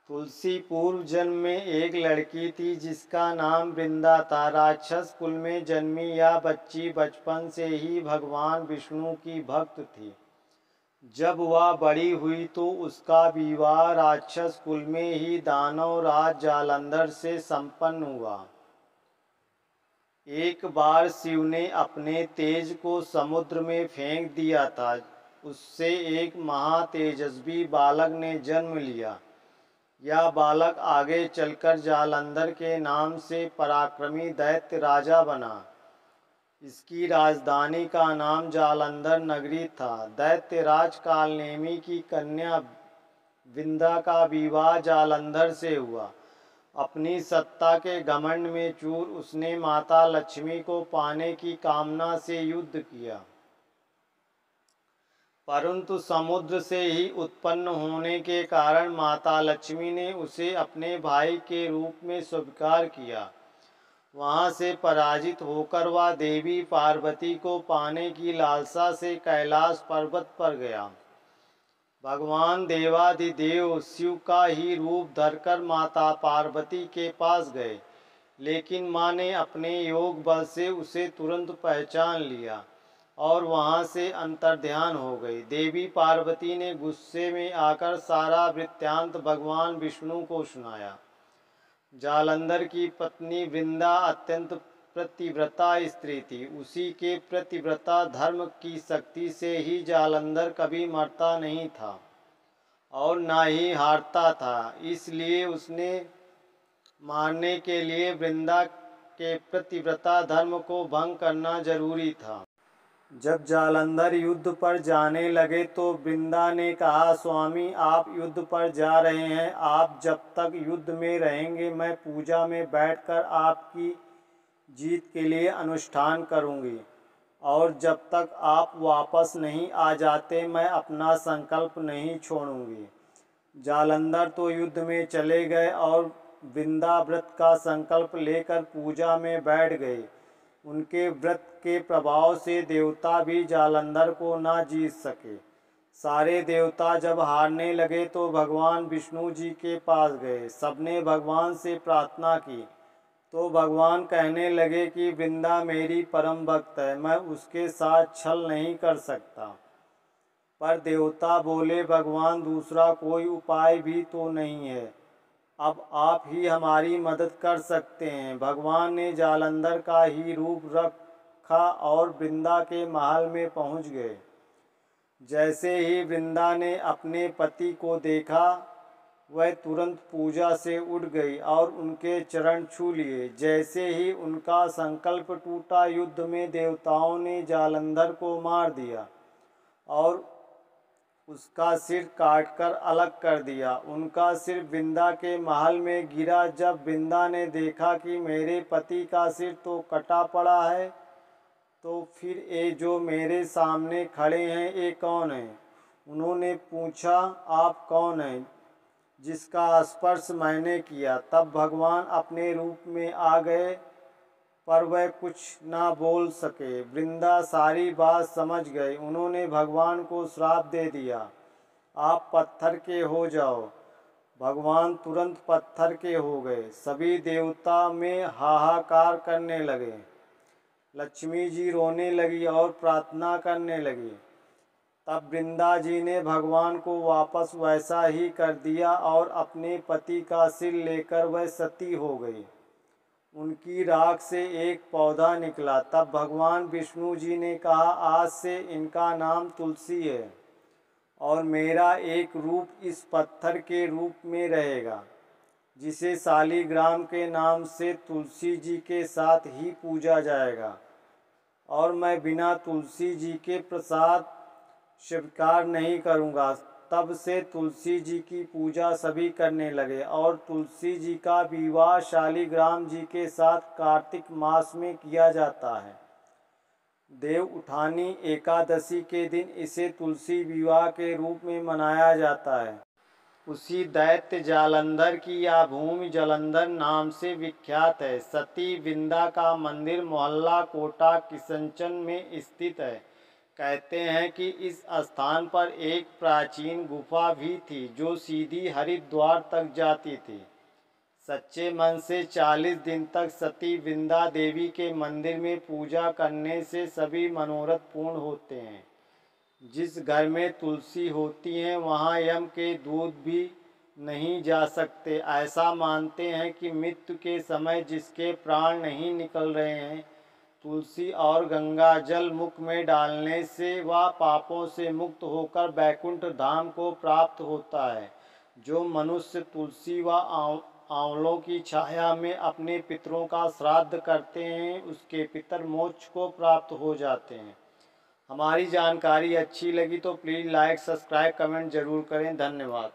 तुलसी पूर्व जन्म में एक लड़की थी जिसका नाम वृंदा था। राक्षस कुल में जन्मी यह बच्ची बचपन से ही भगवान विष्णु की भक्त थी। जब वह बड़ी हुई तो उसका विवाह राक्षस कुल में ही दानव राज जालंधर से संपन्न हुआ। एक बार शिव ने अपने तेज को समुद्र में फेंक दिया था। उससे एक महातेजस्वी बालक ने जन्म लिया। यह बालक आगे चलकर जालंधर के नाम से पराक्रमी दैत्य राजा बना। इसकी राजधानी का नाम जालंधर नगरी था। दैत्यराज कालनेमी की कन्या विंदा का विवाह जालंधर से हुआ। अपनी सत्ता के घमंड में चूर उसने माता लक्ष्मी को पाने की कामना से युद्ध किया, परंतु समुद्र से ही उत्पन्न होने के कारण माता लक्ष्मी ने उसे अपने भाई के रूप में स्वीकार किया। वहां से पराजित होकर वह देवी पार्वती को पाने की लालसा से कैलाश पर्वत पर गया। भगवान देवाधिदेव शिव का ही रूप धरकर माता पार्वती के पास गए, लेकिन माँ ने अपने योग बल से उसे तुरंत पहचान लिया और वहां से अंतर्ध्यान हो गई। देवी पार्वती ने गुस्से में आकर सारा वृत्तांत भगवान विष्णु को सुनाया। जालंधर की पत्नी वृंदा अत्यंत प्रतिव्रता स्त्री थी। उसी के प्रतिव्रता धर्म की शक्ति से ही जालंधर कभी मरता नहीं था और ना ही हारता था। इसलिए उसने मारने के लिए वृंदा के प्रतिव्रता धर्म को भंग करना जरूरी था। जब जालंधर युद्ध पर जाने लगे तो वृंदा ने कहा, स्वामी आप युद्ध पर जा रहे हैं, आप जब तक युद्ध में रहेंगे मैं पूजा में बैठकर आपकी जीत के लिए अनुष्ठान करूंगी, और जब तक आप वापस नहीं आ जाते मैं अपना संकल्प नहीं छोड़ूंगी। जालंधर तो युद्ध में चले गए और वृंदा व्रत का संकल्प लेकर पूजा में बैठ गए। उनके व्रत के प्रभाव से देवता भी जालंधर को ना जीत सके। सारे देवता जब हारने लगे तो भगवान विष्णु जी के पास गए। सबने भगवान से प्रार्थना की तो भगवान कहने लगे कि वृंदा मेरी परम भक्त है, मैं उसके साथ छल नहीं कर सकता। पर देवता बोले, भगवान दूसरा कोई उपाय भी तो नहीं है, अब आप ही हमारी मदद कर सकते हैं। भगवान ने जालंधर का ही रूप रखा और वृंदा के महल में पहुंच गए। जैसे ही वृंदा ने अपने पति को देखा वह तुरंत पूजा से उठ गई और उनके चरण छू लिए। जैसे ही उनका संकल्प टूटा, युद्ध में देवताओं ने जालंधर को मार दिया और उसका सिर काटकर अलग कर दिया। उनका सिर वृंदा के महल में गिरा। जब वृंदा ने देखा कि मेरे पति का सिर तो कटा पड़ा है, तो फिर ये जो मेरे सामने खड़े हैं ये कौन है? उन्होंने पूछा, आप कौन हैं जिसका स्पर्श मैंने किया? तब भगवान अपने रूप में आ गए, पर वह कुछ ना बोल सके। वृंदा सारी बात समझ गए। उन्होंने भगवान को श्राप दे दिया, आप पत्थर के हो जाओ। भगवान तुरंत पत्थर के हो गए। सभी देवता में हाहाकार करने लगे। लक्ष्मी जी रोने लगी और प्रार्थना करने लगी। तब वृंदा जी ने भगवान को वापस वैसा ही कर दिया और अपने पति का सिर लेकर वह सती हो गई। उनकी राख से एक पौधा निकला। तब भगवान विष्णु जी ने कहा, आज से इनका नाम तुलसी है और मेरा एक रूप इस पत्थर के रूप में रहेगा, जिसे शालिग्राम के नाम से तुलसी जी के साथ ही पूजा जाएगा। और मैं बिना तुलसी जी के प्रसाद स्वीकार नहीं करूँगा। तब से तुलसी जी की पूजा सभी करने लगे और तुलसी जी का विवाह शालिग्राम जी के साथ कार्तिक मास में किया जाता है। देव उठानी एकादशी के दिन इसे तुलसी विवाह के रूप में मनाया जाता है। उसी दैत्य जालंधर की यह भूमि जालंधर नाम से विख्यात है। सती वृंदा का मंदिर मोहल्ला कोटा किशनचंद में स्थित है। कहते हैं कि इस स्थान पर एक प्राचीन गुफा भी थी जो सीधी हरिद्वार तक जाती थी। सच्चे मन से 40 दिन तक सती वृंदा देवी के मंदिर में पूजा करने से सभी मनोरथ पूर्ण होते हैं। जिस घर में तुलसी होती है वहाँ यम के दूत भी नहीं जा सकते। ऐसा मानते हैं कि मृत्यु के समय जिसके प्राण नहीं निकल रहे हैं, तुलसी और गंगा जल मुख में डालने से वह पापों से मुक्त होकर बैकुंठ धाम को प्राप्त होता है। जो मनुष्य तुलसी व आंवलों की छाया में अपने पितरों का श्राद्ध करते हैं उसके पितर मोक्ष को प्राप्त हो जाते हैं। हमारी जानकारी अच्छी लगी तो प्लीज़ लाइक सब्सक्राइब कमेंट ज़रूर करें। धन्यवाद।